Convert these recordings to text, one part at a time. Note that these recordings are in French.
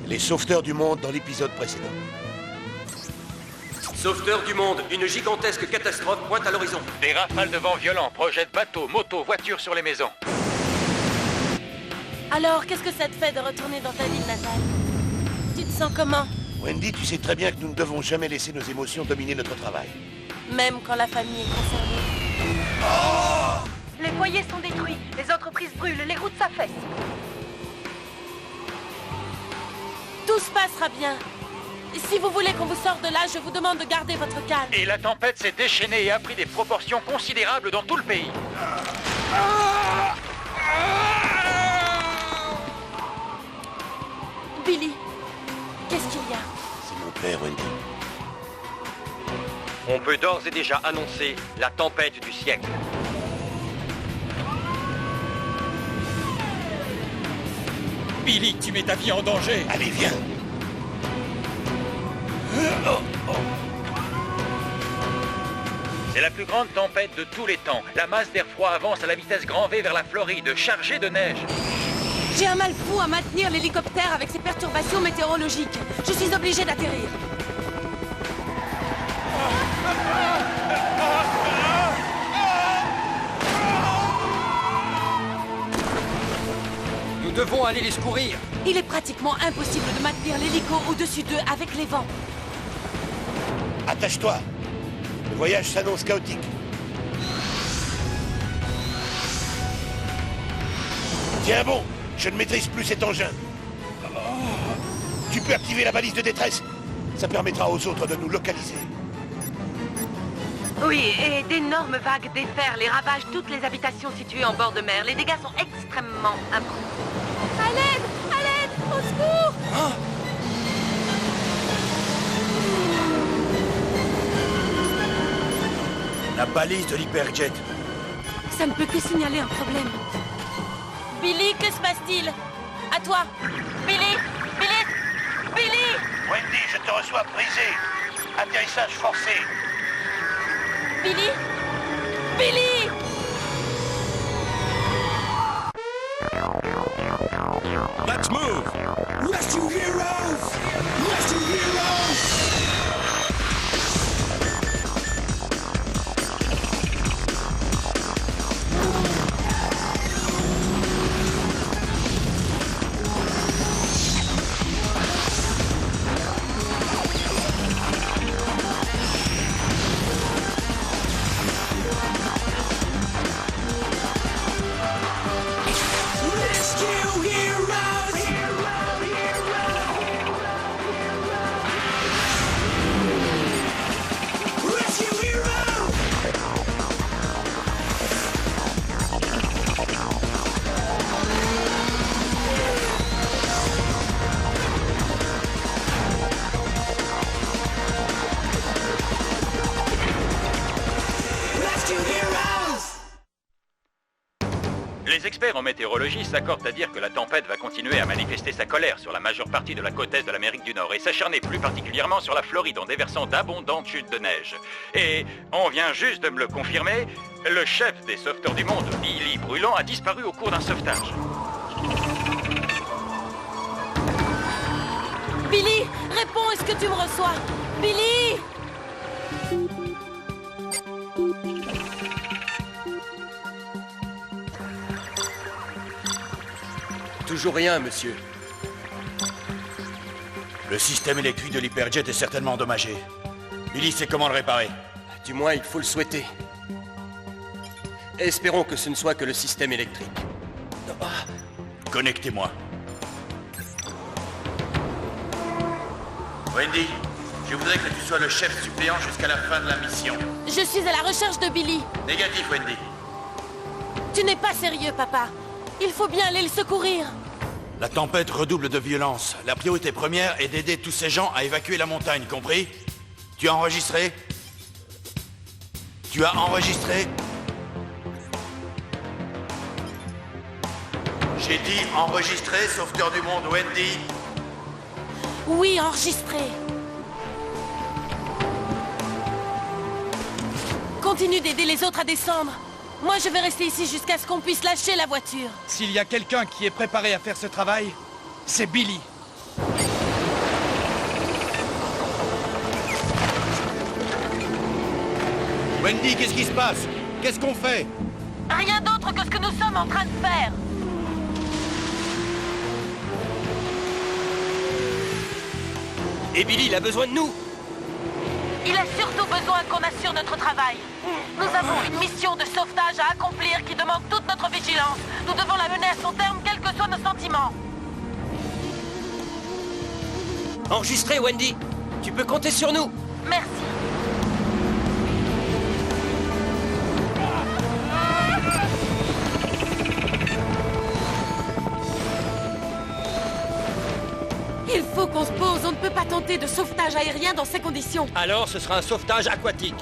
Les sauveteurs du monde dans l'épisode précédent. Sauveteurs du monde, une gigantesque catastrophe pointe à l'horizon. Des rafales de vent violents projettent bateaux, motos, voitures sur les maisons. Alors, qu'est-ce que ça te fait de retourner dans ta ville natale? Tu te sens comment? Wendy, tu sais très bien que nous ne devons jamais laisser nos émotions dominer notre travail. Même quand la famille est concernée. Les foyers sont détruits, les entreprises brûlent, les routes s'affaissent. Tout se passera bien. Si vous voulez qu'on vous sorte de là, je vous demande de garder votre calme. Et la tempête s'est déchaînée et a pris des proportions considérables dans tout le pays. Billy, qu'est-ce qu'il y a? C'est mon père, Wendy. On peut d'ores et déjà annoncer la tempête du siècle. Billy, tu mets ta vie en danger. Allez, viens. C'est la plus grande tempête de tous les temps. La masse d'air froid avance à la vitesse grand V vers la Floride, chargée de neige. J'ai un mal fou à maintenir l'hélicoptère avec ces perturbations météorologiques. Je suis obligée d'atterrir. Nous devons aller les secourir. Il est pratiquement impossible de maintenir l'hélico au-dessus d'eux avec les vents. Attache-toi. Le voyage s'annonce chaotique. Tiens bon, je ne maîtrise plus cet engin. Tu peux activer la balise de détresse. Ça permettra aux autres de nous localiser. Oui, et d'énormes vagues déferlent et ravagent toutes les habitations situées en bord de mer. Les dégâts sont extrêmement importants. À l'aide! À l'aide! Au secours! La balise de l'hyperjet. Ça ne peut que signaler un problème. Billy, que se passe-t-il? À toi. Billy! Billy! Billy! Wendy, je te reçois brisé. Atterrissage forcé. Billy! Billy! Let's move! Rescue heroes! Rescue heroes! Les experts en météorologie s'accordent à dire que la tempête va continuer à manifester sa colère sur la majeure partie de la côte est de l'Amérique du Nord et s'acharner plus particulièrement sur la Floride en déversant d'abondantes chutes de neige. Et on vient juste de me le confirmer, le chef des sauveteurs du monde, Billy Brûlant, a disparu au cours d'un sauvetage. Billy! Réponds, est-ce que tu me reçois? Billy! Toujours rien, monsieur. Le système électrique de l'hyperjet est certainement endommagé. Billy sait comment le réparer. Du moins, il faut le souhaiter. Espérons que ce ne soit que le système électrique. Connectez-moi. Wendy, je voudrais que tu sois le chef suppléant jusqu'à la fin de la mission. Je suis à la recherche de Billy. Négatif, Wendy. Tu n'es pas sérieux, papa. Il faut bien aller le secourir. La tempête redouble de violence. La priorité première est d'aider tous ces gens à évacuer la montagne, compris? Tu as enregistré? Tu as enregistré? J'ai dit enregistré, sauveteur du monde, Wendy. Oui, enregistré. Continue d'aider les autres à descendre. Moi, je vais rester ici jusqu'à ce qu'on puisse lâcher la voiture. S'il y a quelqu'un qui est préparé à faire ce travail, c'est Billy. Wendy, qu'est-ce qui se passe? Qu'est-ce qu'on fait? Rien d'autre que ce que nous sommes en train de faire. Et Billy, il a besoin de nous. Il a surtout besoin qu'on assure notre travail. Nous avons une mission de sauvetage à accomplir qui demande toute notre vigilance. Nous devons la mener à son terme, quels que soient nos sentiments. Enregistré, Wendy. Tu peux compter sur nous. Merci. Il faut qu'on se pose, on ne peut pas tenter de sauvetage aérien dans ces conditions. Alors, ce sera un sauvetage aquatique.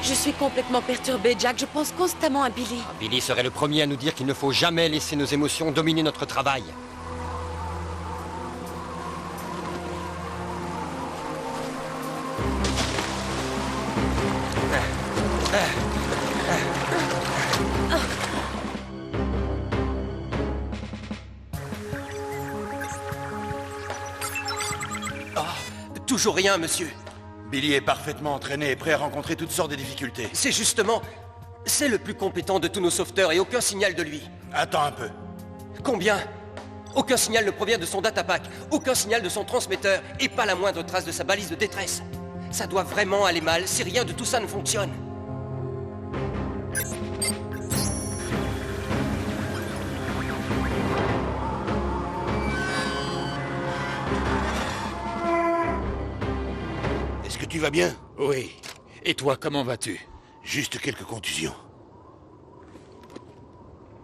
Je suis complètement perturbée, Jack. Je pense constamment à Billy. Billy serait le premier à nous dire qu'il ne faut jamais laisser nos émotions dominer notre travail. Toujours rien, monsieur. Billy est parfaitement entraîné et prêt à rencontrer toutes sortes de difficultés. C'est justement... C'est le plus compétent de tous nos sauveteurs et aucun signal de lui. Attends un peu. Combien? Aucun signal ne provient de son datapack, aucun signal de son transmetteur et pas la moindre trace de sa balise de détresse. Ça doit vraiment aller mal si rien de tout ça ne fonctionne. Est-ce que tu vas bien? Oui. Et toi, comment vas-tu? Juste quelques contusions.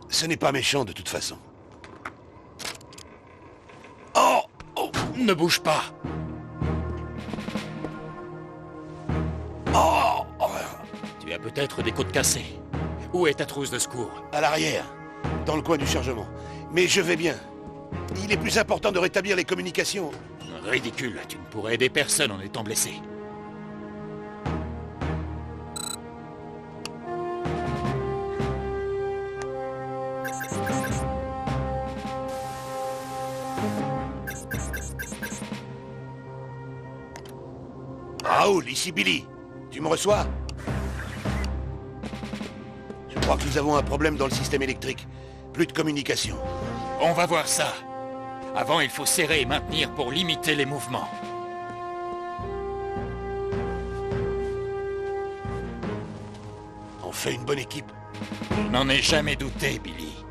Ce n'est pas méchant de toute façon. Oh! Oh! Ne bouge pas! Oh! Tu as peut-être des côtes cassées. Où est ta trousse de secours? À l'arrière, dans le coin du chargement. Mais je vais bien. Il est plus important de rétablir les communications. Ridicule, tu ne pourrais aider personne en étant blessé. Raoul, ici Billy. Tu me reçois? Je crois que nous avons un problème dans le système électrique. Plus de communication. On va voir ça. Avant, il faut serrer et maintenir pour limiter les mouvements. On fait une bonne équipe. Je n'en ai jamais douté, Billy.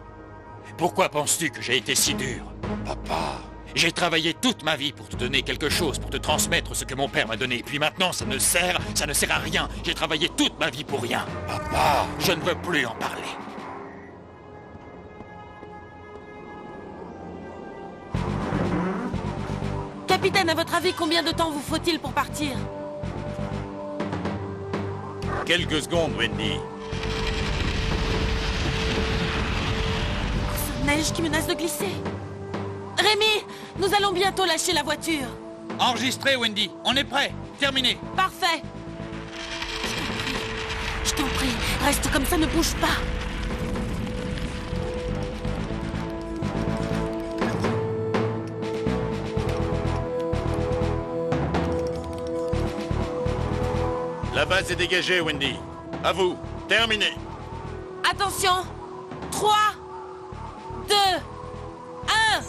Pourquoi penses-tu que j'ai été si dur? Papa... J'ai travaillé toute ma vie pour te donner quelque chose, pour te transmettre ce que mon père m'a donné. Puis maintenant, ça ne sert à rien. J'ai travaillé toute ma vie pour rien. Papa... Je ne veux plus en parler. Capitaine, à votre avis, combien de temps vous faut-il pour partir? Quelques secondes, Wendy. Cette neige qui menace de glisser. Rémi, nous allons bientôt lâcher la voiture. Enregistré, Wendy. On est prêt. Terminé. Parfait. Je t'en prie, reste comme ça, ne bouge pas. La base est dégagée, Wendy. À vous. Terminé. Attention. 3, 2, 1.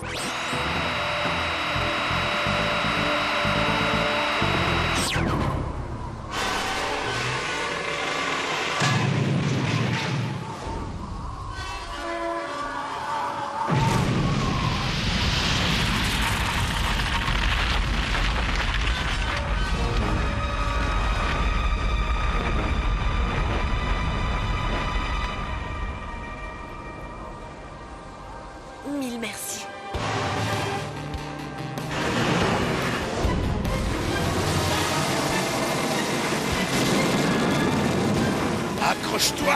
Mille merci. Accroche-toi!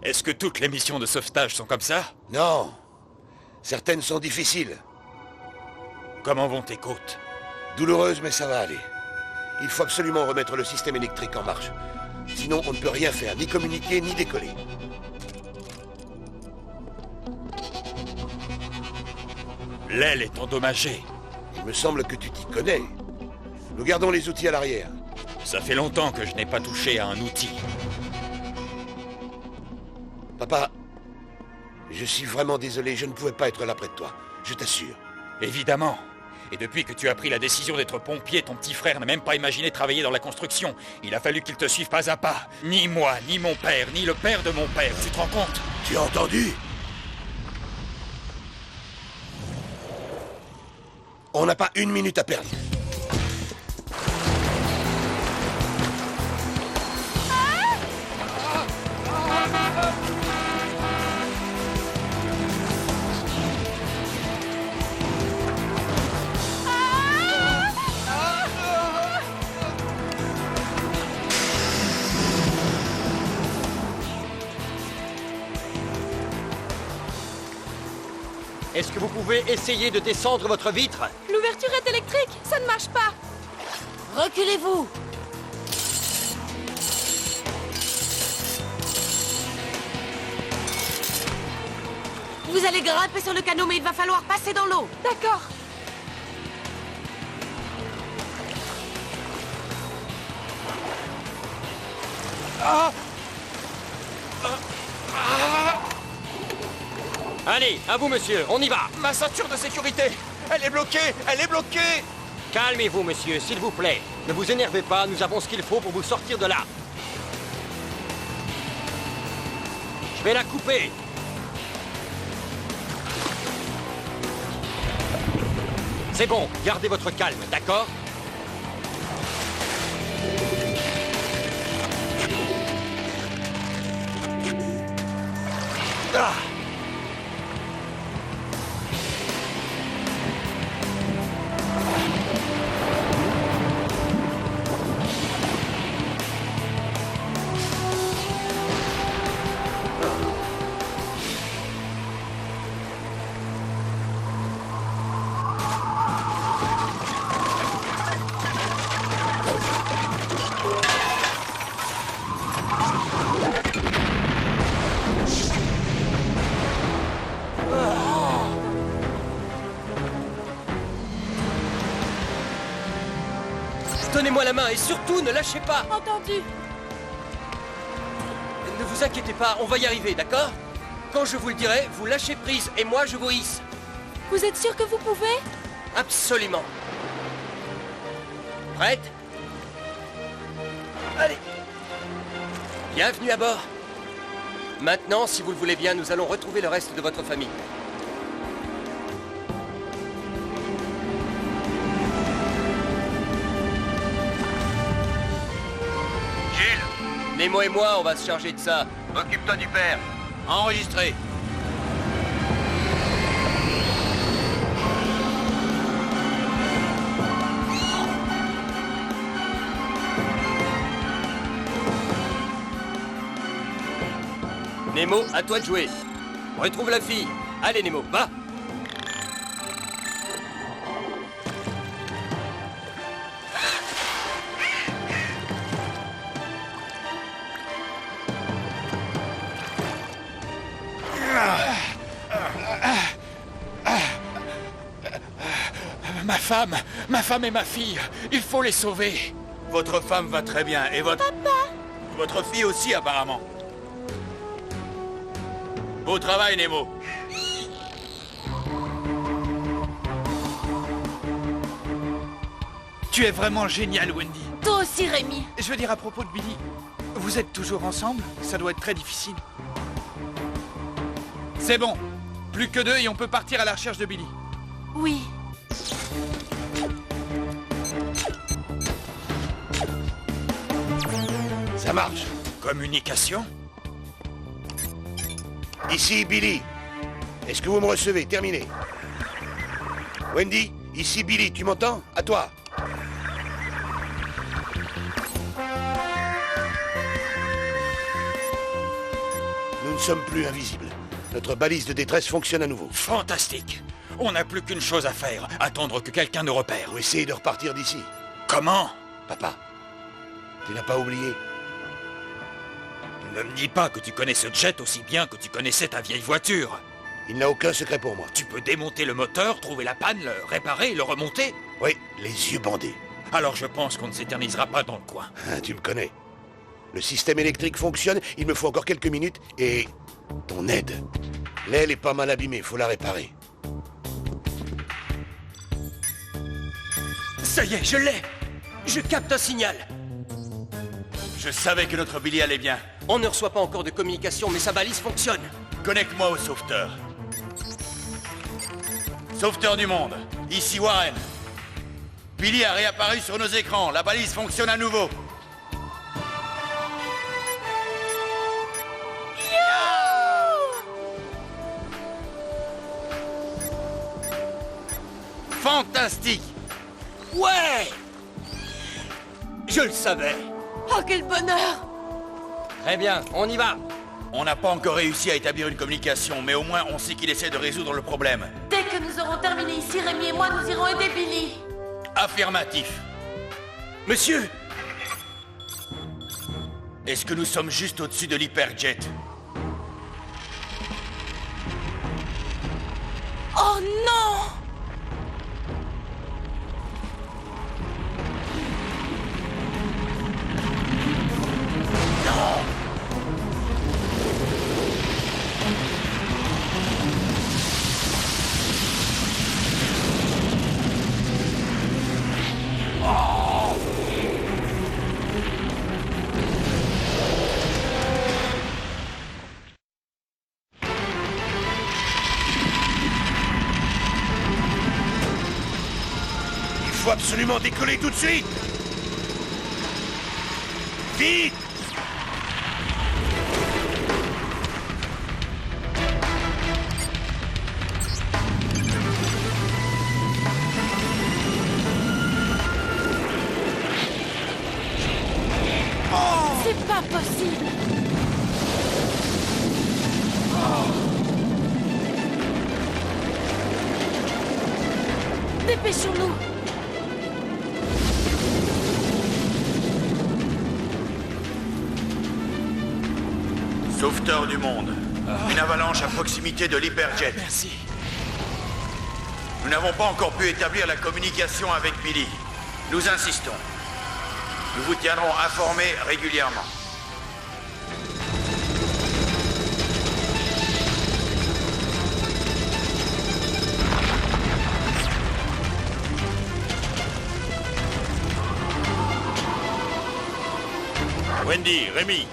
Est-ce que toutes les missions de sauvetage sont comme ça? Non. Certaines sont difficiles. Comment vont tes côtes? Douloureuses, mais ça va aller. Il faut absolument remettre le système électrique en marche. Sinon, on ne peut rien faire, ni communiquer, ni décoller. L'aile est endommagée. Il me semble que tu t'y connais. Nous gardons les outils à l'arrière. Ça fait longtemps que je n'ai pas touché à un outil. Papa, je suis vraiment désolé, je ne pouvais pas être là près de toi. Je t'assure. Évidemment. Et depuis que tu as pris la décision d'être pompier, ton petit frère n'a même pas imaginé travailler dans la construction. Il a fallu qu'il te suive pas à pas. Ni moi, ni mon père, ni le père de mon père. Tu te rends compte? Tu as entendu? On n'a pas une minute à perdre. Est-ce que vous pouvez essayer de descendre votre vitre? L'ouverture est électrique, ça ne marche pas. Reculez-vous. Vous allez grimper sur le canot, mais il va falloir passer dans l'eau. D'accord. Allez, à vous, monsieur, on y va. Ma ceinture de sécurité! Elle est bloquée! Elle est bloquée! Calmez-vous, monsieur, s'il vous plaît. Ne vous énervez pas, nous avons ce qu'il faut pour vous sortir de là. Je vais la couper. C'est bon, gardez votre calme, d'accord? Ah! Donnez-moi la main et surtout ne lâchez pas. Entendu. Ne vous inquiétez pas, on va y arriver, d'accord? Quand je vous le dirai, vous lâchez prise et moi je vous hisse. Vous êtes sûr que vous pouvez? Absolument. Prête? Allez. Bienvenue à bord. Maintenant, si vous le voulez bien, nous allons retrouver le reste de votre famille. Gilles, Nemo et moi, on va se charger de ça. occupe-toi du père. Enregistré. Nemo, à toi de jouer. Retrouve la fille. Allez, Nemo, va. Ma femme et ma fille, il faut les sauver. Votre femme va très bien et votre... Votre fille aussi, apparemment. Beau travail, Nemo. Tu es vraiment génial, Wendy. Toi aussi, Rémi. Je veux dire à propos de Billy, vous êtes toujours ensemble? Ça doit être très difficile. C'est bon. Plus que 2 et on peut partir à la recherche de Billy. Oui. Ça marche. Communication? Ici, Billy. Est-ce que vous me recevez? Terminé. Wendy, ici Billy, tu m'entends? À toi. Nous ne sommes plus invisibles. Notre balise de détresse fonctionne à nouveau. Fantastique. On n'a plus qu'une chose à faire, attendre que quelqu'un nous repère. Ou essayer de repartir d'ici. Comment? Papa, tu n'as pas oublié? Ne me dis pas que tu connais ce jet aussi bien que tu connaissais ta vieille voiture. Il n'a aucun secret pour moi. Tu peux démonter le moteur, trouver la panne, le réparer et le remonter? Oui, les yeux bandés. Alors je pense qu'on ne s'éternisera pas dans le coin. Ah, tu me connais. Le système électrique fonctionne, il me faut encore quelques minutes et... ton aide. L'aile est pas mal abîmée, faut la réparer. Ça y est, je l'ai! Je capte un signal. Je savais que notre Billy allait bien. On ne reçoit pas encore de communication, mais sa balise fonctionne. Connecte-moi au sauveteur. Sauveteur du monde, ici Warren. Billy a réapparu sur nos écrans, la balise fonctionne à nouveau. Fantastique! Ouais! Je le savais. Oh, quel bonheur! Très bien, on y va. On n'a pas encore réussi à établir une communication, mais au moins on sait qu'il essaie de résoudre le problème. Dès que nous aurons terminé ici, Rémi et moi, nous irons aider Billy. Affirmatif. Monsieur! Est-ce que nous sommes juste au-dessus de l'hyperjet? Oh non! Il faut absolument décoller tout de suite! Vite! C'est pas possible! Dépêchons-nous! Sauveteur du monde. Une avalanche à proximité de l'hyperjet. Merci. Nous n'avons pas encore pu établir la communication avec Billy. Nous insistons. Nous vous tiendrons informés régulièrement. Wendy, Rémi,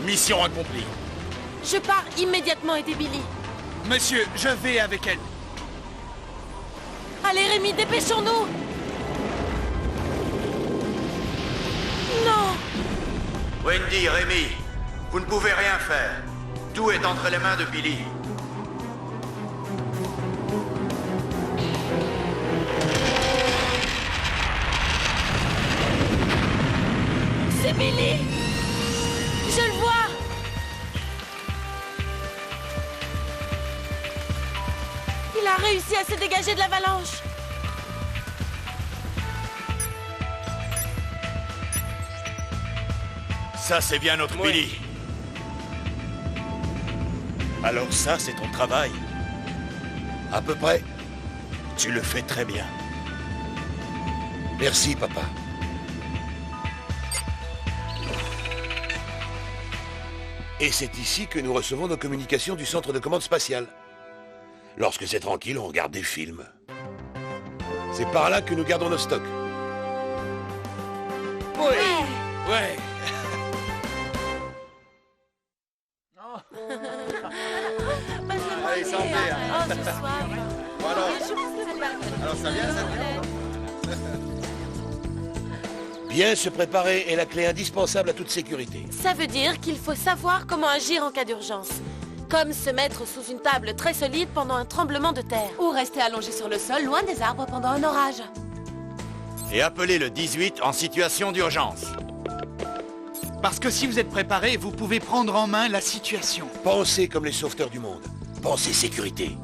mission accomplie. Je pars immédiatement aider Billy. Monsieur, je vais avec elle. Allez, Rémi, dépêchons-nous! Non! Wendy, Rémi, vous ne pouvez rien faire. Tout est entre les mains de Billy. C'est Billy! Je le vois! Il a réussi à se dégager de l'avalanche! Ça, c'est bien notre Ouais. Billy. Alors ça, c'est ton travail. À peu près. Tu le fais très bien. Merci, papa. Et c'est ici que nous recevons nos communications du centre de commande spatiale. Lorsque c'est tranquille, on regarde des films. C'est par là que nous gardons nos stocks. Oui! Ouais. Allez, santé! Oh, ce soir! Voilà. Je pense que vous allez Bien se préparer est la clé indispensable à toute sécurité. Ça veut dire qu'il faut savoir comment agir en cas d'urgence. Comme se mettre sous une table très solide pendant un tremblement de terre. Ou rester allongé sur le sol, loin des arbres pendant un orage. Et appelez le 18 en situation d'urgence. Parce que si vous êtes préparé, vous pouvez prendre en main la situation. Pensez comme les sauveteurs du monde. Pensez sécurité.